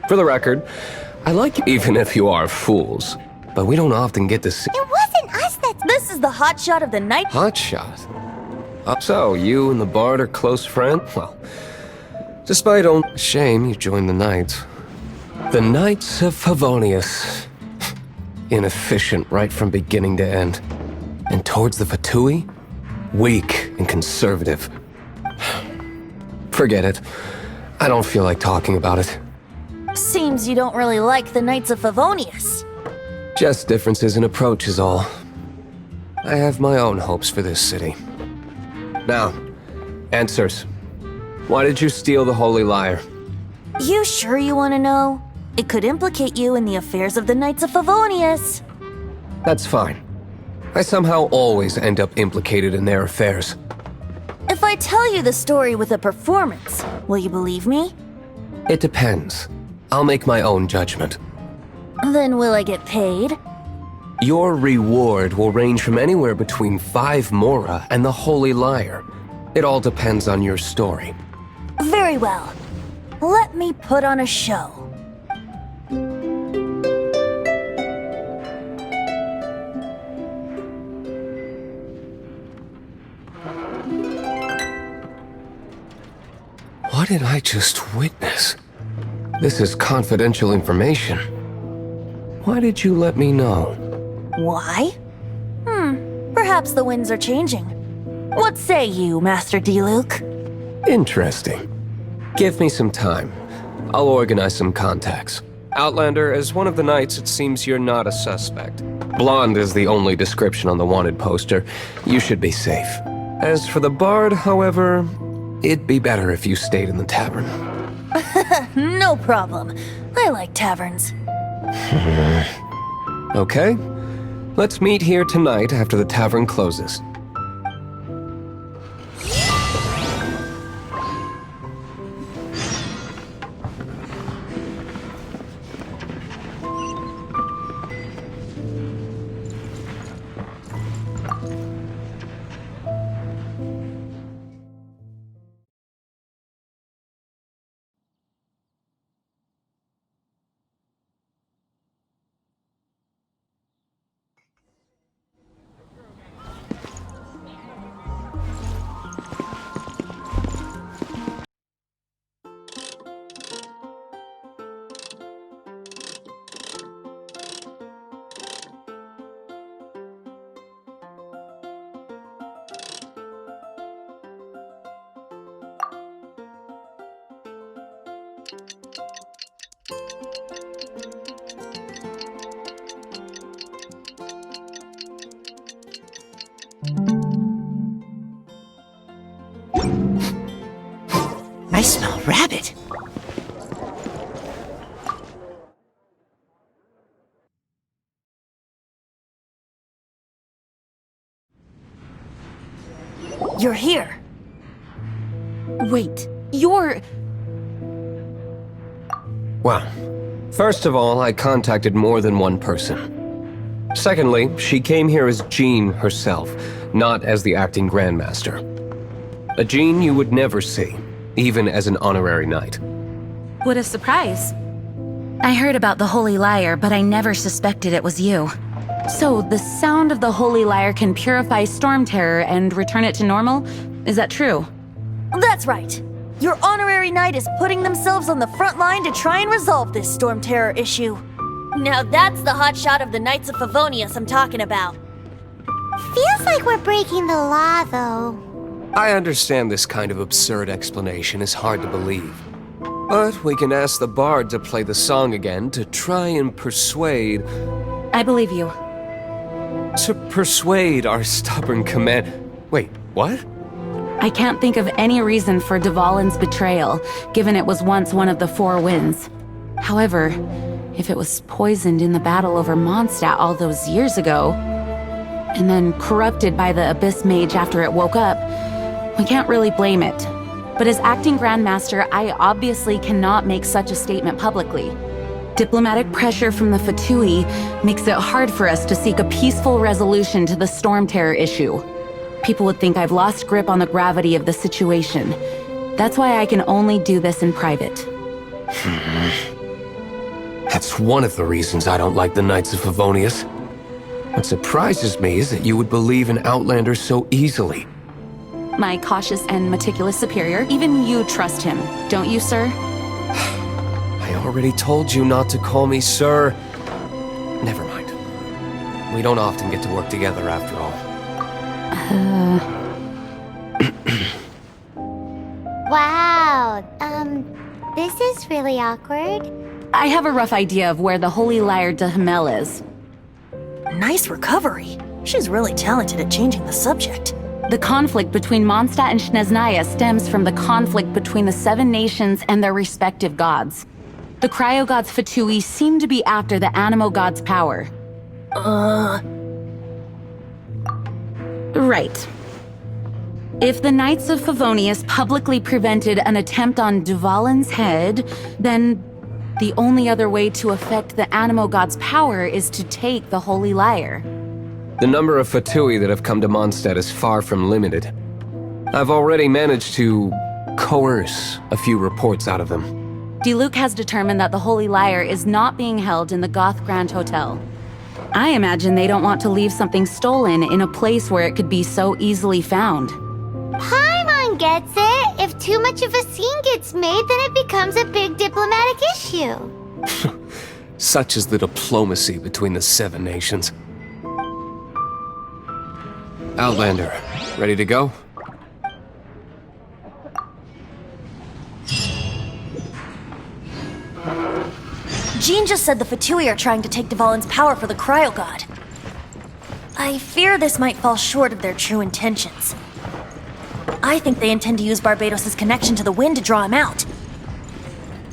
For the record, I like you even if you are fools, but we don't often get to see— It wasn't us that— This is the hotshot of the night. Hotshot? So, you and the Bard are close friends? Well, despite only— Shame you joined the Knights. The Knights of Favonius. Inefficient right from beginning to end. And towards the Fatui? Weak and conservative. Forget it. I don't feel like talking about it. Seems you don't really like the Knights of Favonius. Just differences in approach is all. I have my own hopes for this city. Now, answers. Why did you steal the Holy Lyre? You sure you want to know? It could implicate you in the affairs of the Knights of Favonius. That's fine. I somehow always end up implicated in their affairs. If I tell you the story with a performance, will you believe me? It depends. I'll make my own judgment. Then will I get paid? Your reward will range from anywhere between 5 Mora and the Holy Lyre. It all depends on your story. Very well. Let me put on a show. What did I just witness? This is confidential information. Why did you let me know? Why? Perhaps the winds are changing. What say you, Master D-Luke? Interesting. Give me some time. I'll organize some contacts. Outlander, as one of the Knights, it seems you're not a suspect. Blonde is the only description on the wanted poster. You should be safe. As for the Bard, however, it'd be better if you stayed in the tavern. No problem. I like taverns. Okay. Let's meet here tonight after the tavern closes. I smell rabbit. You're here. Wait, you're... Well, first of all, I contacted more than one person. Secondly, she came here as Jean herself, not as the acting Grandmaster. A Jean you would never see, even as an honorary knight. What a surprise. I heard about the Holy Lyre, but I never suspected it was you. So, the sound of the Holy Lyre can purify Storm Terror and return it to normal? Is that true? That's right. Your honorary knight is putting themselves on the front line to try and resolve this Storm Terror issue. Now that's the hotshot of the Knights of Favonius I'm talking about. Feels like we're breaking the law, though. I understand this kind of absurd explanation is hard to believe. But we can ask the Bard to play the song again to try and persuade... I believe you. To persuade our stubborn command... Wait, what? I can't think of any reason for Dvalin's betrayal, given it was once one of the Four Winds. However, if it was poisoned in the battle over Mondstadt all those years ago, and then corrupted by the Abyss Mage after it woke up, we can't really blame it. But as acting Grandmaster, I obviously cannot make such a statement publicly. Diplomatic pressure from the Fatui makes it hard for us to seek a peaceful resolution to the Storm Terror issue. People would think I've lost grip on the gravity of the situation. That's why I can only do this in private. That's one of the reasons I don't like the Knights of Favonius. What surprises me is that you would believe in Outlanders so easily. My cautious and meticulous superior, even you trust him, don't you, sir? I already told you not to call me sir. Never mind. We don't often get to work together after all. Wow, this is really awkward. I have a rough idea of where the Holy Lyre de Himmel is. Nice recovery. She's really talented at changing the subject. The conflict between Mondstadt and Snezhnaya stems from the conflict between the 7 nations and their respective gods. The cryo-gods Fatui seem to be after the Animo god's power. Right. If the Knights of Favonius publicly prevented an attempt on Dvalin's head, then the only other way to affect the Animo god's power is to take the Holy Lyre. The number of Fatui that have come to Mondstadt is far from limited. I've already managed to coerce a few reports out of them. Diluc has determined that the Holy Lyre is not being held in the Goth Grand Hotel. I imagine they don't want to leave something stolen in a place where it could be so easily found. Paimon gets it. If too much of a scene gets made, then it becomes a big diplomatic issue. Such is the diplomacy between the 7 nations. Outlander, ready to go? Jean just said the Fatui are trying to take Dvalin's power for the Cryo God. I fear this might fall short of their true intentions. I think they intend to use Barbados' connection to the wind to draw him out.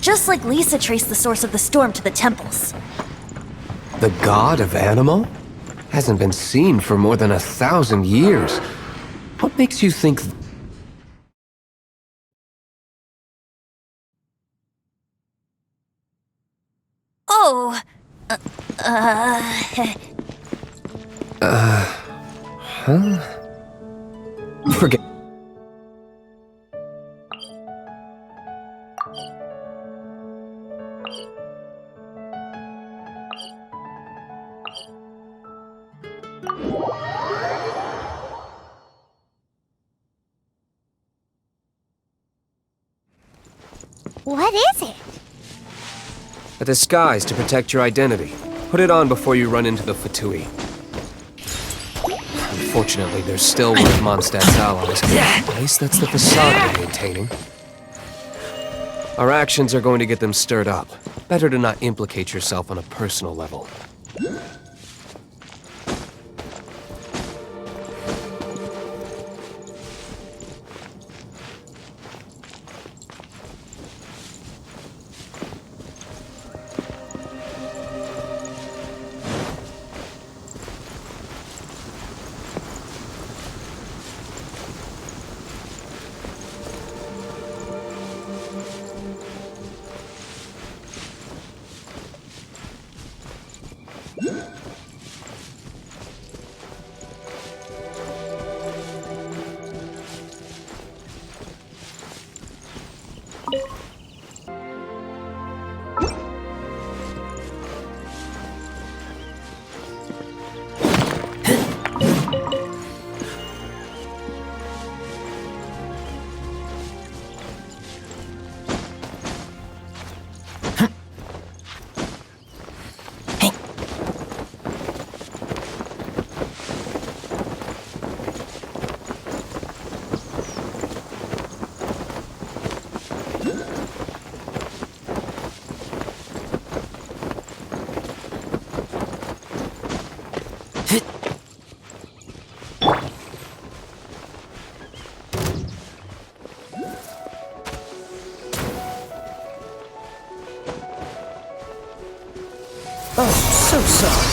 Just like Lisa traced the source of the storm to the temples. The god of Animo? Hasn't been seen for more than 1,000 years. What makes you think... Oh, Forget... What is it? A disguise to protect your identity. Put it on before you run into the Fatui. Unfortunately, there's still one of Mondstadt's allies. At least that's the facade they're maintaining. Our actions are going to get them stirred up. Better to not implicate yourself on a personal level. Oh, so sorry.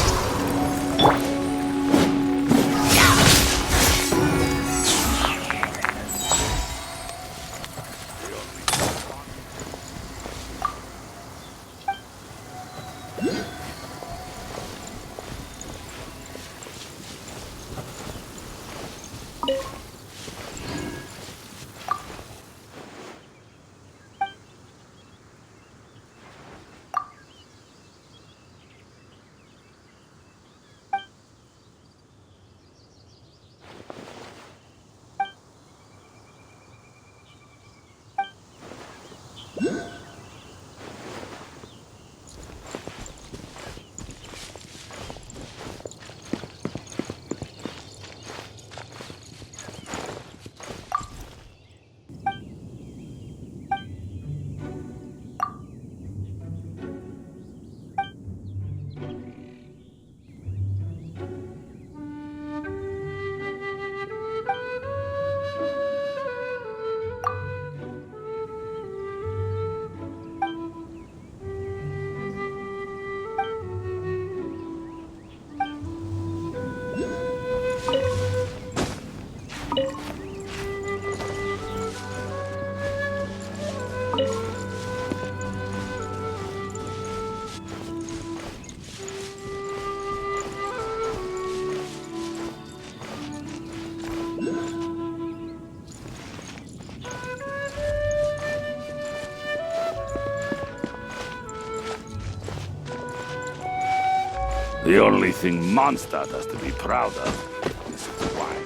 The only thing Mondstadt has to be proud of is its wine.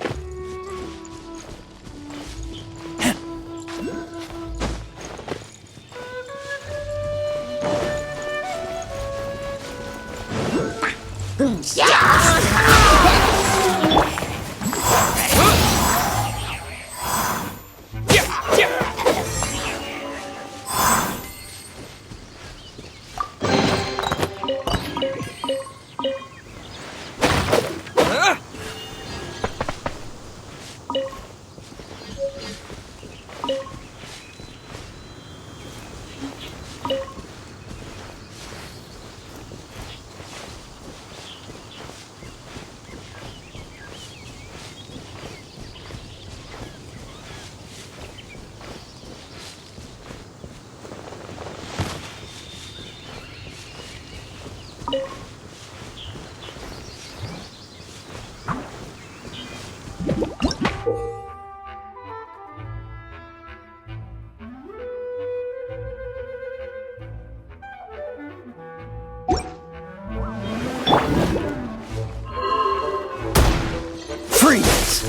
Freeze!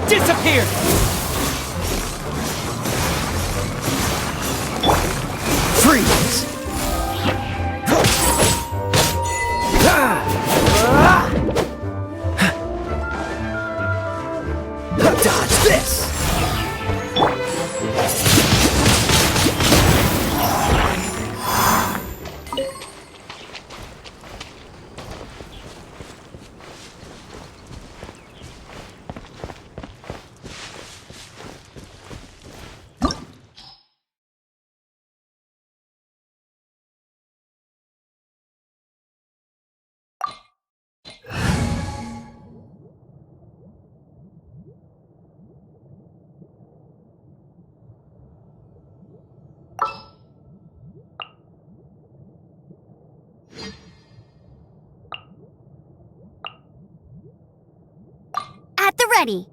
Disappear! Freeze! Dodge this! At the ready.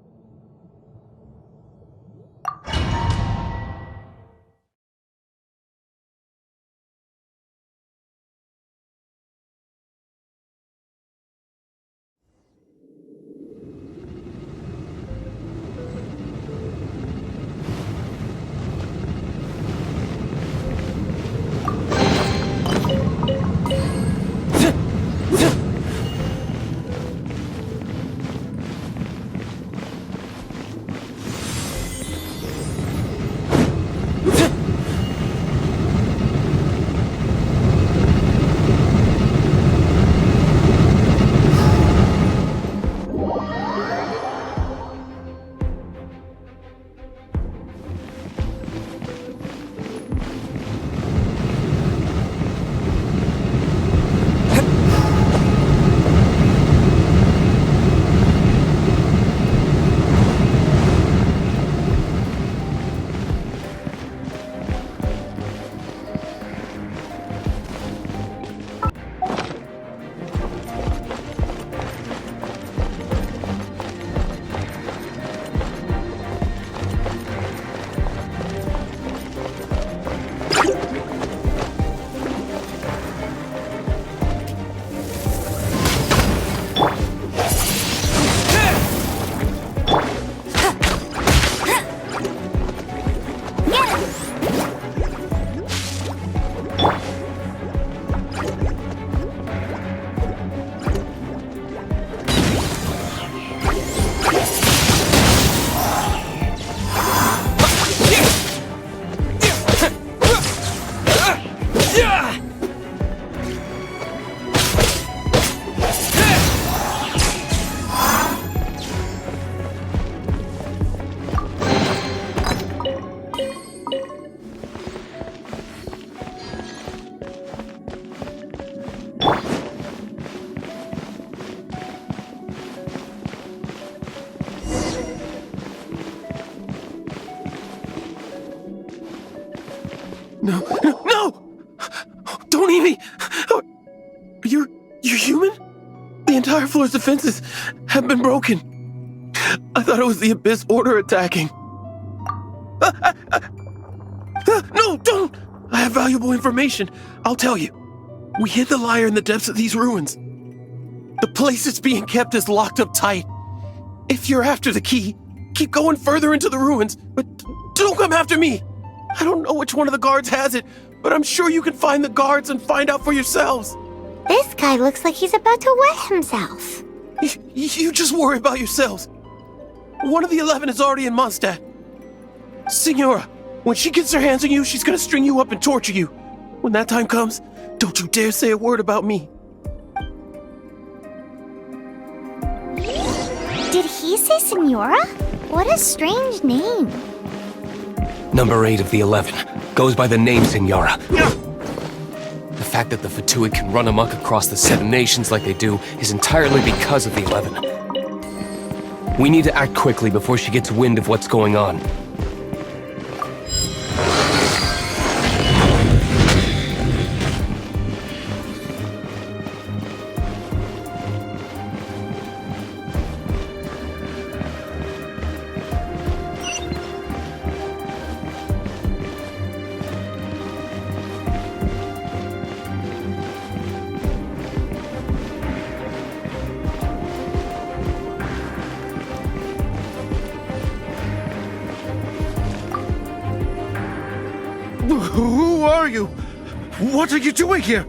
No, no, no! Don't eat me! You're human? The entire floor's defenses have been broken. I thought it was the Abyss Order attacking. Don't! I have valuable information. I'll tell you. We hid the lyre in the depths of these ruins. The place it's being kept is locked up tight. If you're after the key, keep going further into the ruins, but don't come after me. I don't know which one of the guards has it, but I'm sure you can find the guards and find out for yourselves. This guy looks like he's about to wet himself. You just worry about yourselves. One of the 11 is already in Mondstadt. Signora, when she gets her hands on you, she's gonna string you up and torture you. When that time comes, don't you dare say a word about me. Did he say Senora? What a strange name. Number 8 of the 11 goes by the name Senora. The fact that the Fatui can run amok across the 7 nations like they do is entirely because of the 11. We need to act quickly before she gets wind of what's going on. Who are you? What are you doing here?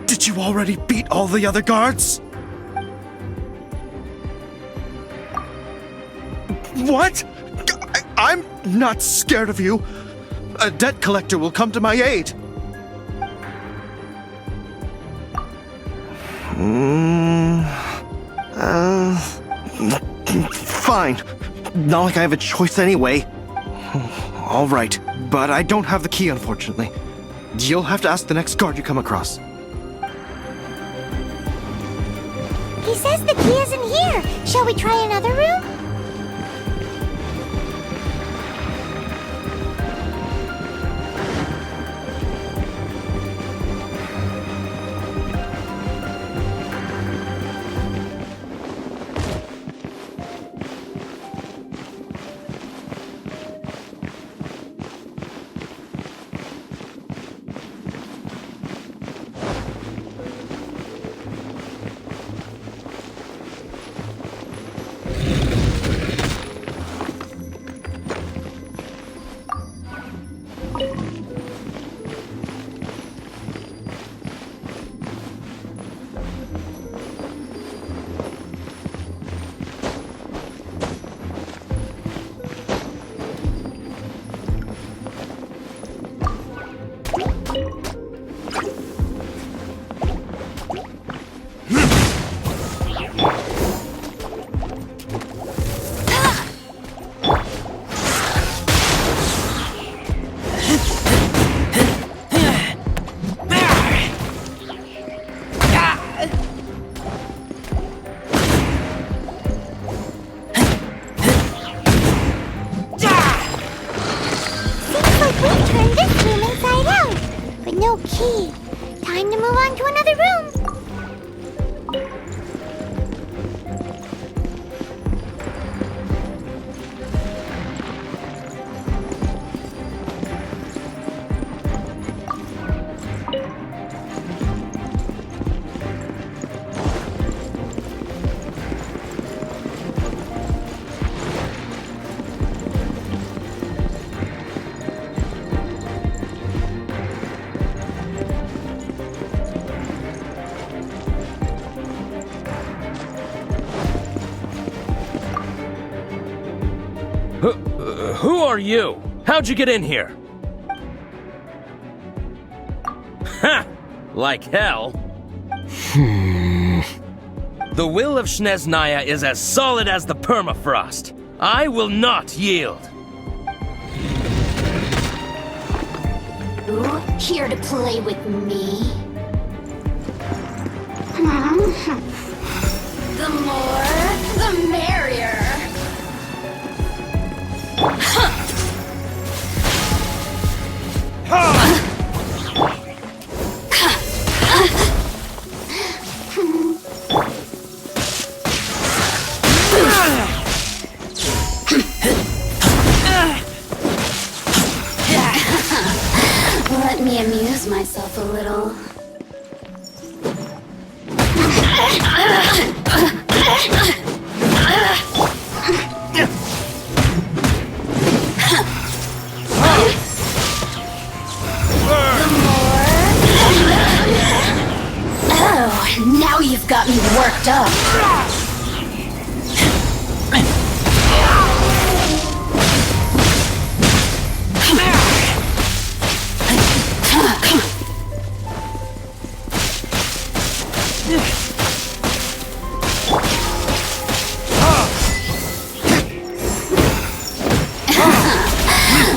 Did you already beat all the other guards? What? I'm not scared of you. A debt collector will come to my aid. Fine. Not like I have a choice anyway. All right, but I don't have the key, unfortunately. You'll have to ask the next guard you come across. He says the key isn't here. Shall we try another room? No key. Time to move on to another room. Who are you? How'd you get in here? Ha! Like hell. The will of Snezhnaya is as solid as the permafrost. I will not yield. Ooh, here to play with me? The more, the merrier. myself a little. Oh, now you've got me worked up.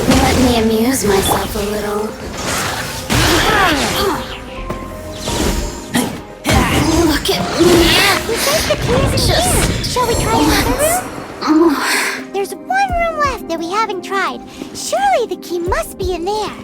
Let me amuse myself a little. Look at me. Shall we try another room? There's one room left that we haven't tried. Surely the key must be in there.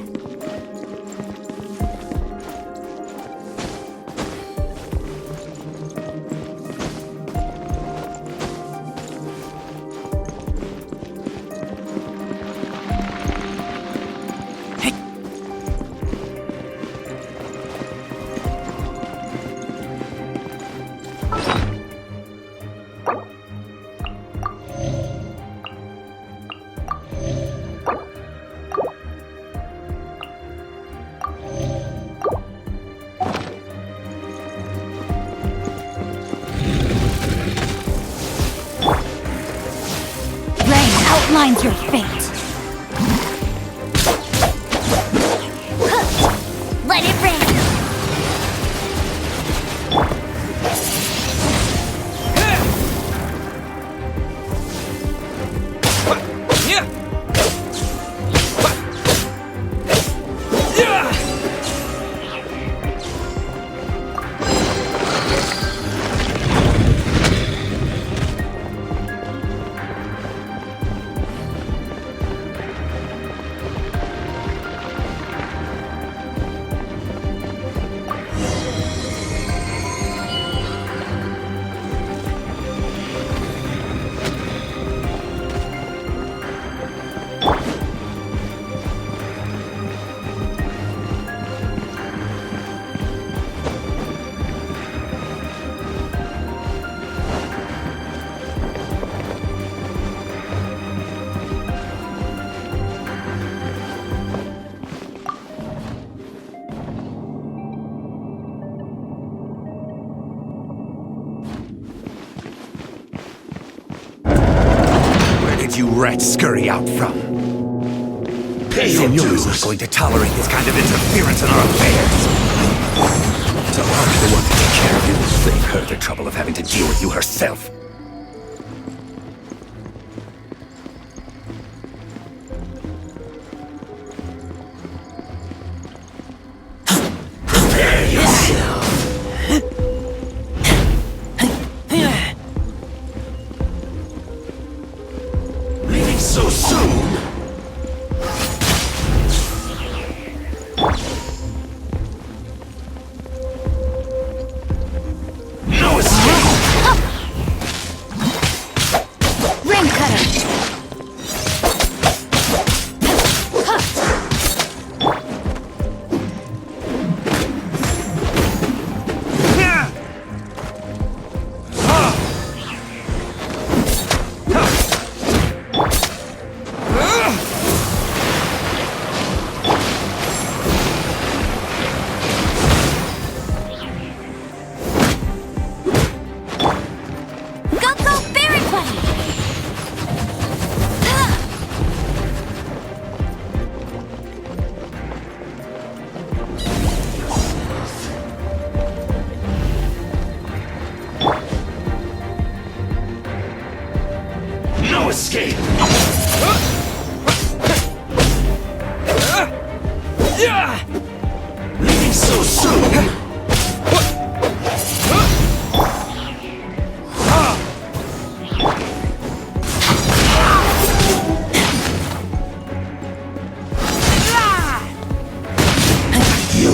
Outlines your fate. Let it rain. You rats scurry out from? Senor is not going to tolerate this kind of interference in our affairs. So I'll be the one to take care of you. Save her the trouble of having to deal with you herself. Prepare yourself. So soon? No escape! Ring cutter. No escape! Leaving so soon? You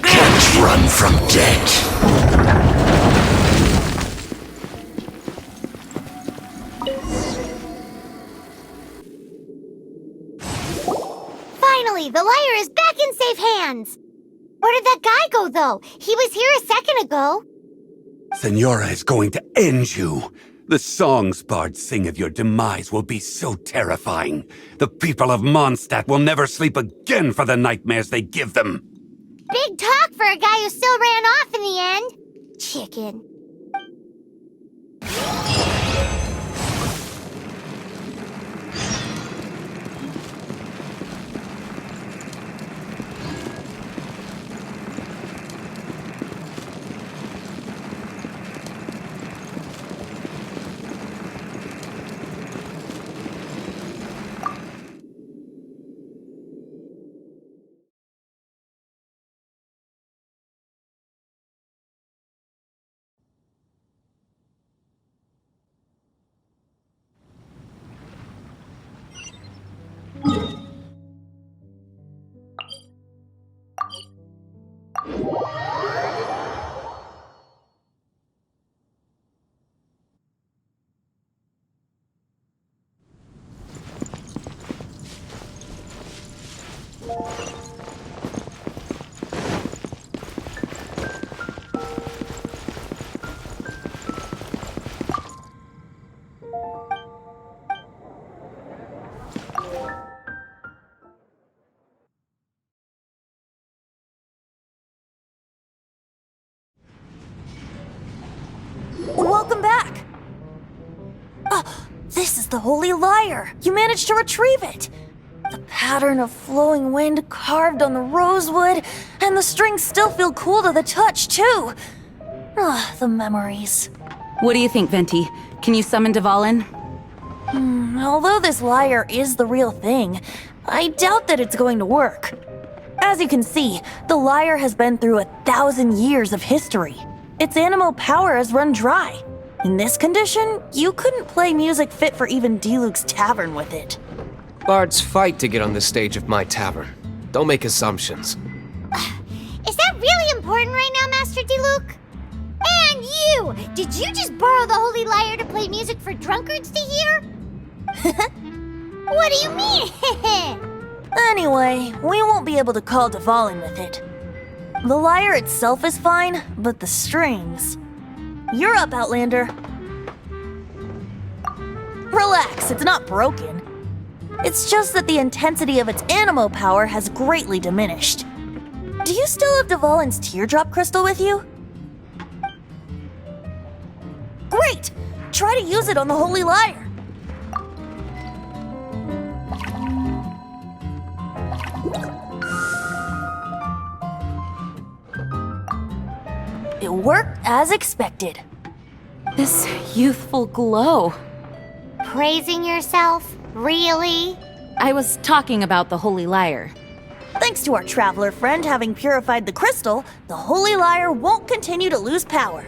can't run from death. Finally, the lyre is back in safe hands. Where did that guy go, though? He was here a second ago. Senora is going to end you. The songs bards sing of your demise will be so terrifying. The people of Mondstadt will never sleep again for the nightmares they give them. Big talk for a guy who still ran off in the end. Chicken. Welcome back! Oh, this is the Holy Lyre! You managed to retrieve it! The pattern of flowing wind carved on the rosewood, and the strings still feel cool to the touch, too! Ah, the memories. What do you think, Venti? Can you summon Dvalin? Although this lyre is the real thing, I doubt that it's going to work. As you can see, the lyre has been through 1,000 years of history. Its animal power has run dry. In this condition, you couldn't play music fit for even Diluc's tavern with it. Bards fight to get on the stage of my tavern. Don't make assumptions. Is that really important right now, Master Diluc? And you! Did you just borrow the Holy Lyre to play music for drunkards to hear? What do you mean? Anyway, we won't be able to call Dvalin with it. The lyre itself is fine, but the strings... You're up, Outlander. Relax, it's not broken. It's just that the intensity of its animo power has greatly diminished. Do you still have Dvalin's teardrop crystal with you? Great! Try to use it on the Holy Lyre. It worked as expected. This youthful glow. Praising yourself? Really? I was talking about the Holy Lyre. Thanks to our traveler friend having purified the crystal, the Holy Lyre won't continue to lose power.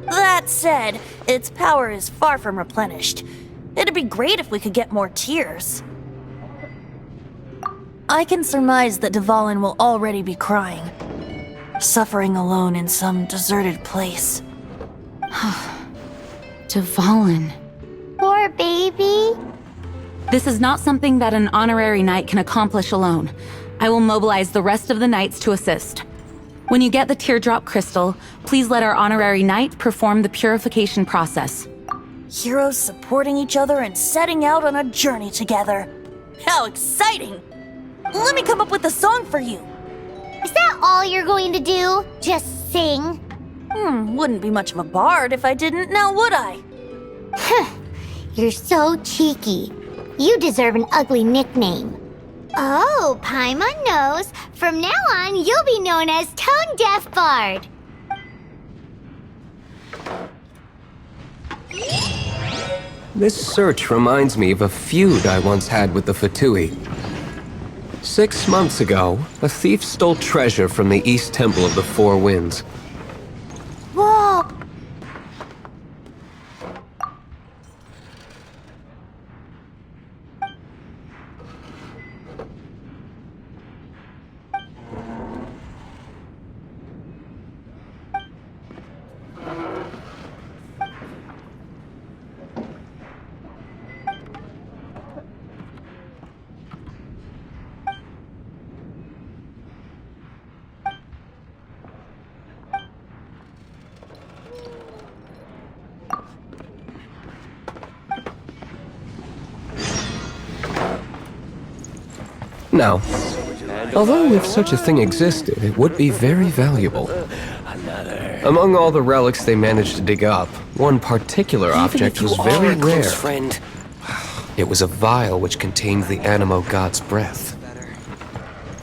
That said, its power is far from replenished. It'd be great if we could get more tears. I can surmise that Dvalin will already be crying, suffering alone in some deserted place. Dvalin. Poor baby. This is not something that an honorary knight can accomplish alone. I will mobilize the rest of the knights to assist. When you get the teardrop crystal, please let our honorary knight perform the purification process. Heroes supporting each other and setting out on a journey together. How exciting! Let me come up with a song for you. Is that all you're going to do? Just sing? Wouldn't be much of a bard if I didn't, now would I? You're so cheeky. You deserve an ugly nickname. Oh, Paimon knows. From now on, you'll be known as Tone Deaf Bard. This search reminds me of a feud I once had with the Fatui. 6 months ago, a thief stole treasure from the East Temple of the Four Winds. Whoa! Now, although if such a thing existed, it would be very valuable. Among all the relics they managed to dig up, one particular object was very rare. Friend. It was a vial which contained the Animo god's breath.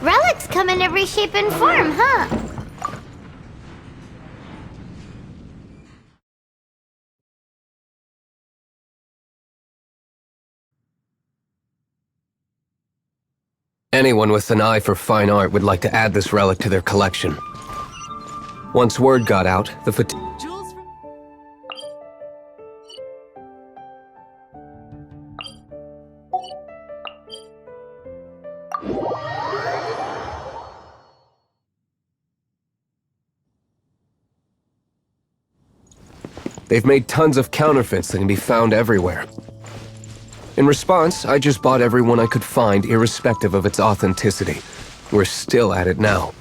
Relics come in every shape and form, huh? Anyone with an eye for fine art would like to add this relic to their collection. Once word got out, the They've made tons of counterfeits that can be found everywhere. In response, I just bought everyone I could find, irrespective of its authenticity. We're still at it now.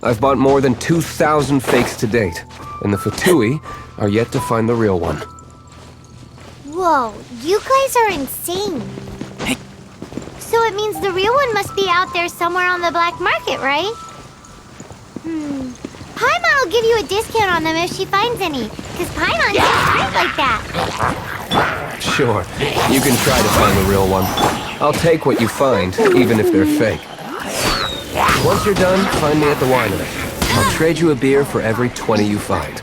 I've bought more than 2,000 fakes to date, and the Fatui are yet to find the real one. Whoa, you guys are insane. So it means the real one must be out there somewhere on the black market, right? Paimon will give you a discount on them if she finds any, because Paimon seems great like that. Sure, you can try to find the real one. I'll take what you find, even if they're fake. Once you're done, find me at the winery. I'll trade you a beer for every 20 you find.